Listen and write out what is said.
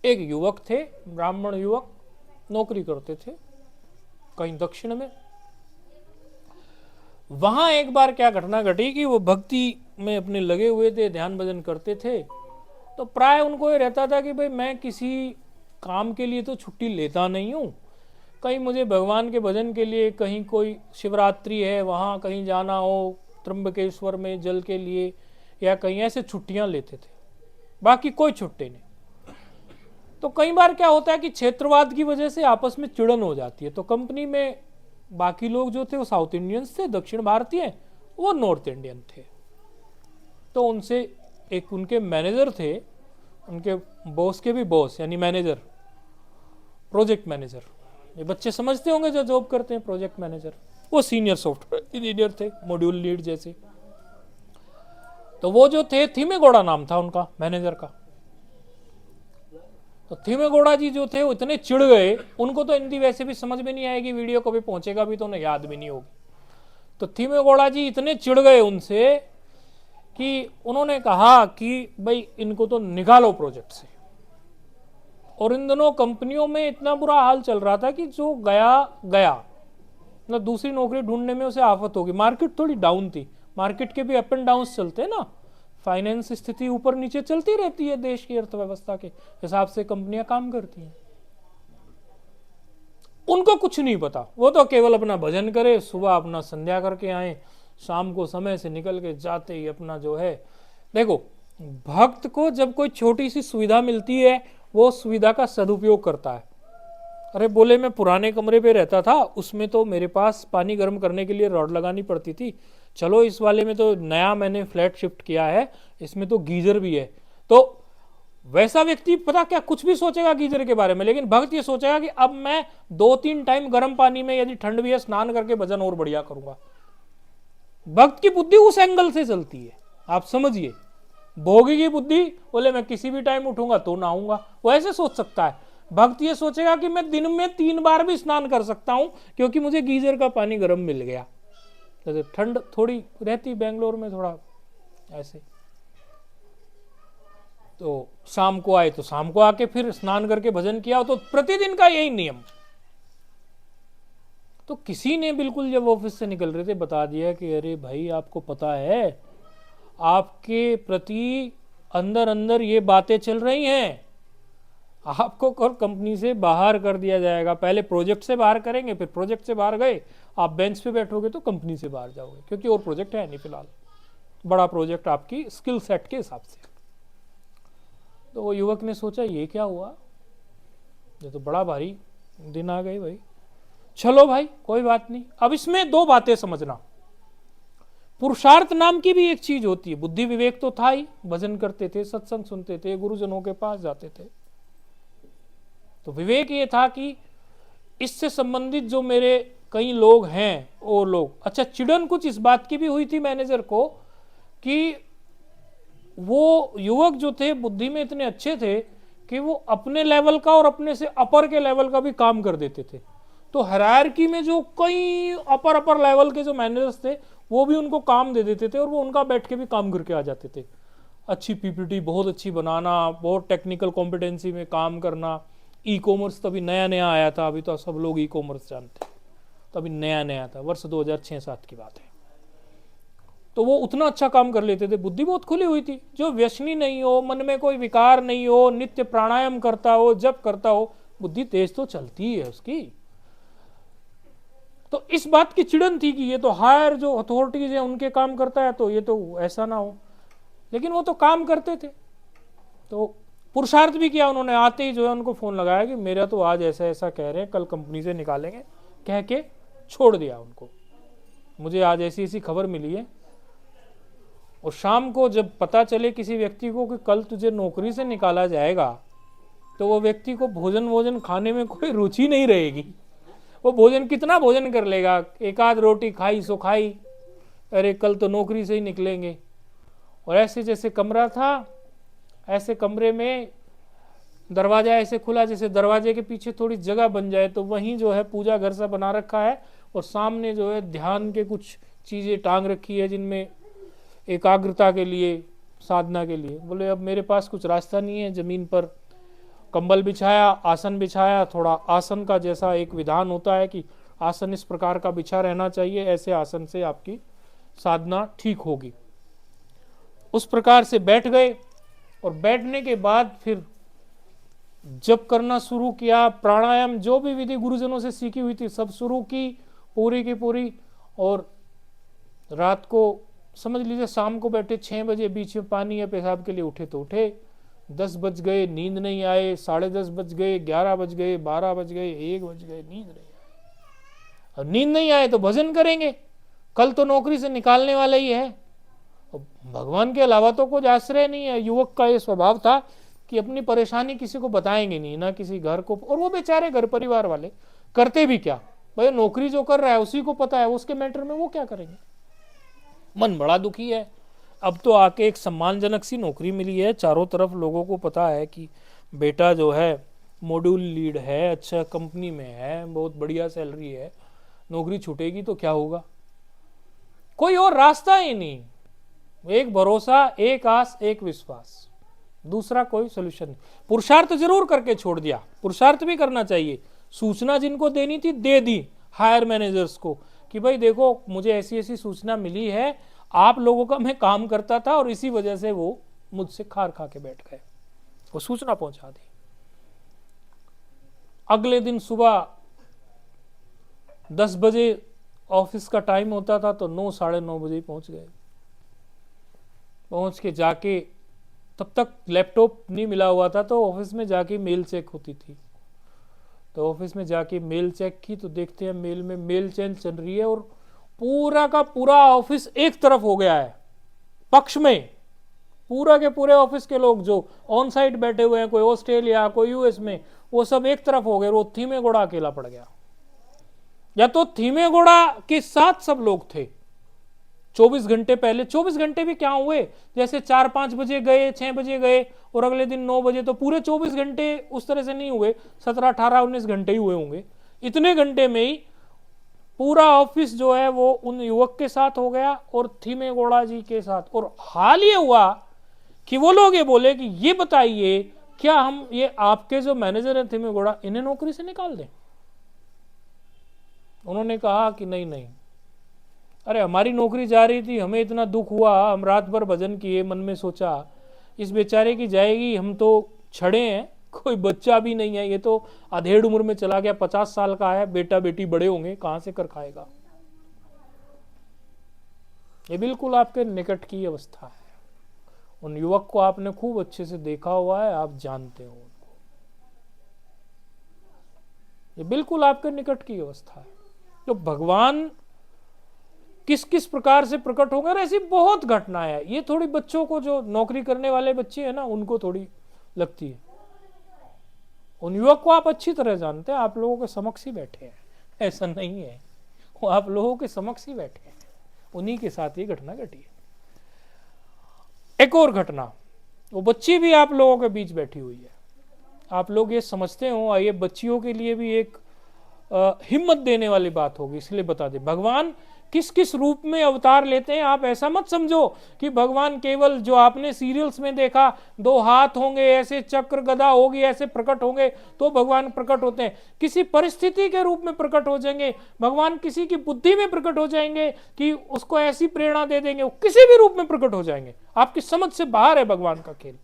एक युवक थे, ब्राह्मण युवक, नौकरी करते थे कहीं दक्षिण में। वहां एक बार क्या घटना घटी कि वो भक्ति में अपने लगे हुए थे, ध्यान भजन करते थे। तो प्राय उनको ये रहता था कि भाई मैं किसी काम के लिए तो छुट्टी लेता नहीं हूँ, कहीं मुझे भगवान के भजन के लिए, कहीं कोई शिवरात्रि है वहाँ कहीं जाना हो, त्र्यंबकेश्वर में जल के लिए, या कहीं ऐसे छुट्टियां लेते थे, बाकी कोई छुट्टी नहीं। तो कई बार क्या होता है कि क्षेत्रवाद की वजह से आपस में चिड़न हो जाती है। तो कंपनी में बाकी लोग जो थे वो साउथ इंडियंस थे, दक्षिण भारतीय, वो नॉर्थ इंडियन थे। तो उनसे एक उनके मैनेजर थे, उनके बॉस के भी बॉस यानी मैनेजर, प्रोजेक्ट मैनेजर, ये बच्चे समझते होंगे जो जॉब करते हैं, प्रोजेक्ट मैनेजर, वो सीनियर सॉफ्टवेयर इंजीनियर थे, मॉड्यूल लीड जैसे। तो वो जो थे, थीमेगौड़ा नाम था उनका मैनेजर का। तो थीमेगौड़ा जी जो थे वो इतने चिढ़ गए, उनको तो हिंदी वैसे भी समझ में नहीं आएगी, वीडियो कभी पहुंचेगा भी तो उन्हें याद भी नहीं होगी। तो थीमेगौड़ा जी इतने चिढ़ गए उनसे कि उन्होंने कहा कि भाई इनको तो निकालो प्रोजेक्ट से। और इन दोनों कंपनियों में इतना बुरा हाल चल रहा था कि जो गया गया, मतलब दूसरी नौकरी ढूंढने में उसे आफत होगी। मार्केट थोड़ी डाउन थी, मार्केट के भी अप एंड डाउन चलते हैं ना, फाइनेंस स्थिति ऊपर नीचे चलती रहती है, देश की अर्थव्यवस्था के हिसाब से कंपनियां काम करती हैं। उनको कुछ नहीं पता, वो तो केवल अपना भजन करे, सुबह अपना संध्या करके आए, शाम को समय से निकल के जाते ही अपना जो है। देखो, भक्त को जब कोई छोटी सी सुविधा मिलती है वो सुविधा का सदुपयोग करता है। अरे बोले मैं पुराने कमरे पे रहता था, उसमें तो मेरे पास पानी गर्म करने के लिए रॉड लगानी पड़ती थी, चलो इस वाले में तो नया मैंने फ्लैट शिफ्ट किया है, इसमें तो गीजर भी है। तो वैसा व्यक्ति पता क्या कुछ भी सोचेगा गीजर के बारे में, लेकिन भक्त ये सोचेगा कि अब मैं 2-3 टाइम गर्म पानी में, यदि ठंड भी है, स्नान करके भजन और बढ़िया करूंगा। भक्त की बुद्धि उस एंगल से चलती है, आप समझिए। भोगी की बुद्धि बोले मैं किसी भी टाइम उठूंगा तो नहाऊंगा, वो ऐसे सोच सकता है। भक्त ये सोचेगा कि मैं दिन में 3 बार भी स्नान कर सकता हूं क्योंकि मुझे गीजर का पानी गर्म मिल गया। तो ठंड थोड़ी रहती बेंगलोर में, थोड़ा ऐसे, तो शाम को आए तो शाम को आके फिर स्नान करके भजन किया, तो प्रतिदिन का यही नियम। तो किसी ने बिल्कुल जब ऑफिस से निकल रहे थे बता दिया कि अरे भाई आपको पता है आपके प्रति अंदर अंदर ये बातें चल रही हैं, आपको कंपनी से बाहर कर दिया जाएगा। पहले प्रोजेक्ट से बाहर करेंगे, फिर प्रोजेक्ट से बाहर गए आप बेंच पे बैठोगे तो कंपनी से बाहर जाओगे, क्योंकि और प्रोजेक्ट है नहीं फिलहाल, बड़ा प्रोजेक्ट आपकी स्किल सेट के हिसाब से। तो वो युवक ने सोचा ये क्या हुआ, ये तो बड़ा भारी दिन आ गए भाई। चलो भाई कोई बात नहीं। अब इसमें 2 बातें समझना, पुरुषार्थ नाम की भी एक चीज होती है। बुद्धि विवेक तो था ही, भजन करते थे, सत्संग सुनते थे, गुरुजनों के पास जाते थे, तो विवेक ये था कि इससे संबंधित जो मेरे कई लोग हैं वो लोग, अच्छा चिड़न कुछ इस बात की भी हुई थी मैनेजर को कि वो युवक जो थे बुद्धि में इतने अच्छे थे कि वो अपने लेवल का और अपने से अपर के लेवल का भी काम कर देते थे। तो हायरार्की में जो कई अपर लेवल के जो मैनेजर्स थे वो भी उनको काम दे देते थे और वो उनका बैठ के भी काम करके आ जाते थे। अच्छी पीपीटी बहुत अच्छी बनाना, बहुत टेक्निकल कॉम्पिटेंसी में काम करना। ई कॉमर्स तभी नया नया आया था, अभी तो सब लोग ई कॉमर्स जानते हैं, तभी नया नया था, वर्ष 2006-07 की बात है। तो वो उतना अच्छा काम कर लेते थे, बुद्धि बहुत खुली हुई थी। जो व्यसनी नहीं हो, मन में कोई विकार नहीं हो, नित्य प्राणायाम करता हो, जप करता हो, बुद्धि तेज तो चलती है उसकी। तो इस बात की चिड़न थी कि ये तो हायर जो अथॉरिटीज है उनके काम करता है, तो ये तो ऐसा ना हो, लेकिन वो तो काम करते थे। तो पुरुषार्थ भी किया उन्होंने, आते ही जो है उनको फोन लगाया कि मेरा तो आज ऐसा ऐसा कह रहे हैं, कल कंपनी से निकालेंगे, कह के छोड़ दिया उनको। मुझे आज ऐसी ऐसी खबर मिली है। और शाम को जब पता चले किसी व्यक्ति को कि कल तुझे नौकरी से निकाला जाएगा, तो वो व्यक्ति को भोजन खाने में कोई रुचि नहीं रहेगी। वो भोजन कितना भोजन कर लेगा, एक आध रोटी खाई सो खाई, अरे कल तो नौकरी से ही निकलेंगे। और ऐसे जैसे कमरा था, ऐसे कमरे में दरवाजा ऐसे खुला, जैसे दरवाजे के पीछे थोड़ी जगह बन जाए तो वहीं जो है पूजा घर सा बना रखा है, और सामने जो है ध्यान के कुछ चीज़ें टांग रखी है जिनमें एकाग्रता के लिए, साधना के लिए। बोले अब मेरे पास कुछ रास्ता नहीं है, ज़मीन पर कंबल बिछाया, आसन बिछाया, थोड़ा आसन का जैसा एक विधान होता है कि आसन इस प्रकार का बिछा रहना चाहिए, ऐसे आसन से आपकी साधना ठीक होगी। उस प्रकार से बैठ गए और बैठने के बाद फिर जप करना शुरू किया। प्राणायाम जो भी विधि गुरुजनों से सीखी हुई थी सब शुरू की पूरी की पूरी। और रात को समझ लीजिए शाम को बैठे 6 बजे, बीच में पानी या पेशाब के लिए उठे तो उठे, 10 बज गए, नींद नहीं आए, 10:30 बज गए, 11 बज गए, 12 बज गए, 1 बज गए, नींद नहीं आए। अब नींद नहीं आए तो भजन करेंगे, कल तो नौकरी से निकालने वाला ही है, भगवान के अलावा तो कुछ आश्रय नहीं है। युवक का ये स्वभाव था कि अपनी परेशानी किसी को बताएंगे नहीं, ना किसी घर को, और वो बेचारे घर परिवार वाले करते भी क्या भाई, नौकरी जो कर रहा है उसी को पता है, उसके मैटर में वो क्या करेंगे। मन बड़ा दुखी है। अब तो आके एक सम्मानजनक सी नौकरी मिली है, चारों तरफ लोगों को पता है कि बेटा जो है मॉड्यूल लीड है, अच्छा कंपनी में है, बहुत बढ़िया सैलरी है, नौकरी छूटेगी तो क्या होगा, कोई और रास्ता ही नहीं, एक भरोसा, एक आस, एक विश्वास, दूसरा कोई सोल्यूशन नहीं। पुरुषार्थ जरूर करके छोड़ दिया, पुरुषार्थ भी करना चाहिए, सूचना जिनको देनी थी दे दी हायर मैनेजर्स को कि भाई देखो मुझे ऐसी ऐसी सूचना मिली है, आप लोगों का मैं काम करता था और इसी वजह से वो मुझसे खार खा के बैठ गए, वो सूचना पहुंचा दी। अगले दिन सुबह 10 बजे ऑफिस का टाइम होता था तो 9, 9:30 बजे पहुंच गए। पहुंच के जाके, तब तक लैपटॉप नहीं मिला हुआ था तो ऑफिस में जाके मेल चेक होती थी, तो ऑफिस में जाके मेल चेक की तो देखते हैं मेल में मेल चेन चल रही है और पूरा का पूरा ऑफिस एक तरफ हो गया है पक्ष में, पूरा के पूरे ऑफिस के लोग जो ऑन साइट बैठे हुए हैं, कोई ऑस्ट्रेलिया, कोई यूएस में, वो सब एक तरफ हो गए, वो थीमेगौड़ा अकेला पड़ गया। या तो थीमेगौड़ा के साथ सब लोग थे 24 घंटे पहले, 24 घंटे भी क्या हुए, जैसे 4-5 बजे गए, 6 बजे गए और अगले दिन 9 बजे, तो पूरे 24 घंटे उस तरह से नहीं हुए, 17, 18, 19 घंटे ही हुए होंगे। इतने घंटे में ही पूरा ऑफिस जो है वो उन युवक के साथ हो गया और थीमेगौड़ा जी के साथ। और हाल ये हुआ कि वो लोग ये बोले कि ये बताइए क्या हम ये आपके जो मैनेजर है थीमेगौड़ा, इन्हें नौकरी से निकाल दें। उन्होंने कहा कि नहीं नहीं, अरे हमारी नौकरी जा रही थी, हमें इतना दुख हुआ, हम रात भर भजन किए, मन में सोचा इस बेचारे की जाएगी, हम तो छड़े हैं, कोई बच्चा भी नहीं है, ये तो अधेड़ उम्र में चला गया, 50 साल का है, बेटा बेटी बड़े होंगे, कहां से कर खाएगा। ये बिल्कुल आपके निकट की अवस्था है। उन युवक को आपने खूब अच्छे से देखा हुआ है, आप जानते हो उनको, ये बिल्कुल आपके निकट की अवस्था है। तो भगवान किस किस प्रकार से प्रकट होंगे, और ऐसी बहुत घटनाएं है। ये थोड़ी बच्चों को, जो नौकरी करने वाले बच्चे हैं ना, उनको थोड़ी लगती है, उन युवक को आप अच्छी तरह जानते हैं, आप लोगों के समक्ष ही बैठे हैं, ऐसा नहीं है, वो आप लोगों के समक्ष ही बैठे हैं, उन्हीं के साथ ये घटना घटी है। एक और घटना, वो बच्ची भी आप लोगों के बीच बैठी हुई है, आप लोग ये समझते हो, ये बच्चियों के लिए भी एक हिम्मत देने वाली बात होगी, इसलिए बता दे भगवान किस किस रूप में अवतार लेते हैं। आप ऐसा मत समझो कि भगवान केवल जो आपने सीरियल्स में देखा 2 हाथ होंगे, ऐसे चक्र गदा होगी, ऐसे प्रकट होंगे तो भगवान प्रकट होते हैं। किसी परिस्थिति के रूप में प्रकट हो जाएंगे भगवान, किसी की बुद्धि में प्रकट हो जाएंगे कि उसको ऐसी प्रेरणा दे देंगे, वो किसी भी रूप में प्रकट हो जाएंगे। आपकी समझ से बाहर है भगवान का खेल।